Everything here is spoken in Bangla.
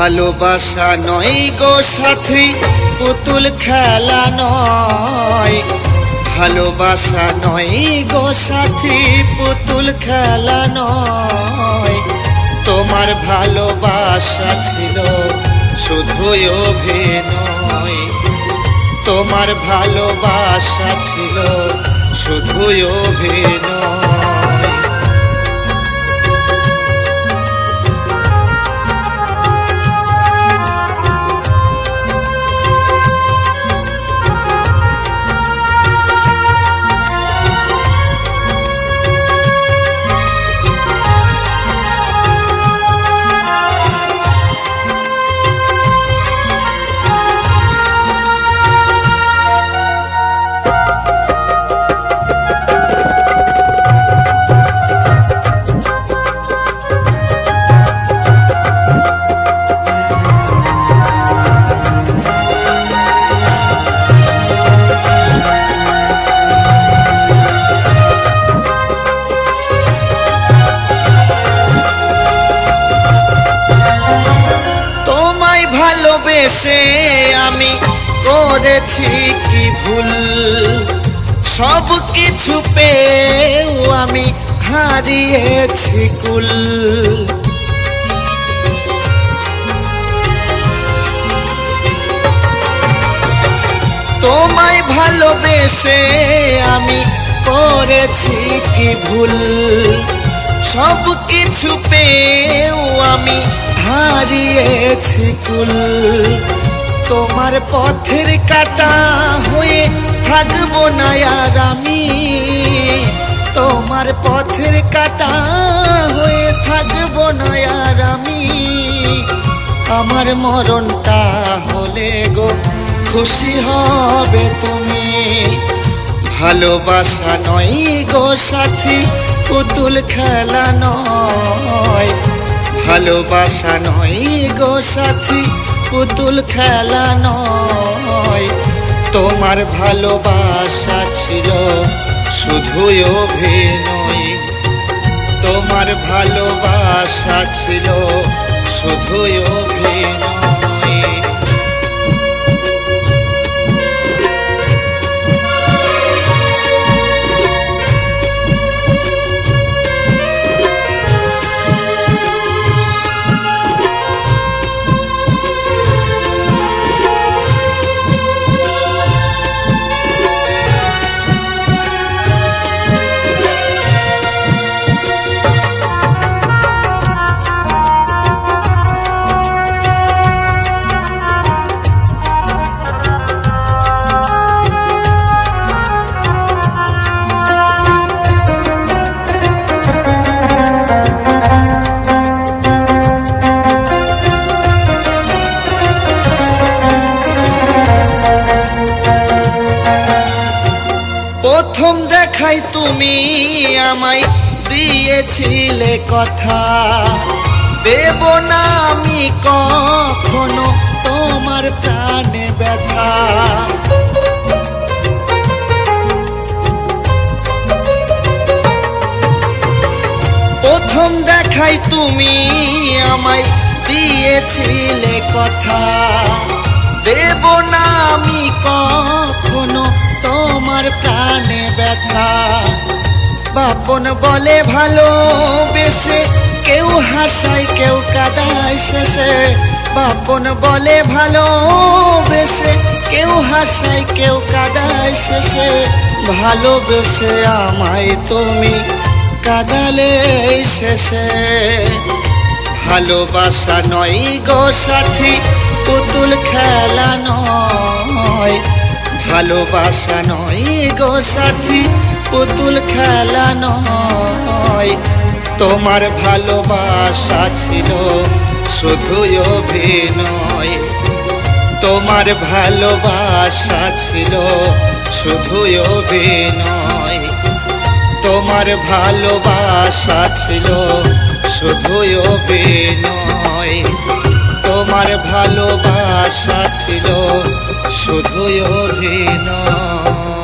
ভালোবাসা নয় গো সাথী, পুতুল খেলা নয়। ভালোবাসা নয় গো সাথী, পুতুল খেলা নয়। তোমার ভালোবাসা ছিল শুধুই অভিনয়। তোমার ভালোবাসা ছিল শুধুই অভিনয়। ভালোবেসে আমি করেছি কি ভুল, সব কিছু পেয়েও আমি হারিয়েছি কুল। তোমায় ভালোবেসে আমি করেছি কি ভুল, সব কিছু পেয়েও আমি হারিয়েছি কুল। তোমার পথের কাঁটা হয়ে থাকবো না আর আমি, তোমার পথের কাঁটা হয়ে থাকবো না আর আমি। আমার মরণটা হলে গো খুশি হবে তুমি। ভালোবাসা নয় গো সাথী, পুতুল খেলা নয়। ভালোবাসা নয় গো সাথী, পুতুল খেলা নয়। তোমার ভালোবাসা ছিল শুধুই অভিনয়। তোমার ভালোবাসা ছিল শুধুই অভিনয়। প্রথম দেখাই তুমি আমায় দিয়েছিলে কথা, দেব না আমি কখনো তোমার প্রাণে ব্যথা। প্রথম দেখাই তুমি আমায় দিয়েছিলে কথা, দেব না আমি কখনো তোমার প্রাণে ব্যথা। বাপন বলে ভালোবেসে কেউ হাসায় কেউ কাঁদায় শেষে। বাপন বলে ভালোবেসে কেউ হাসায় কেউ কাঁদায় শেষে। ভালোবেসে আমায় তুমি কাঁদালে শেষে। ভালোবাসা নয় গো সাথী, পুতুল খেলা নয়। ভালোবাসা নয় গো সাথী, পুতুল খেলা নয়। তোমার ভালোবাসা ছিল শুধুই অভিনয়। তোমার ভালোবাসা ছিল শুধুই অভিনয়। তোমার ভালোবাসা ছিল শুধুই অভিনয়। তোমার ভালোবাসা ছিল শুধুই অভিনয়।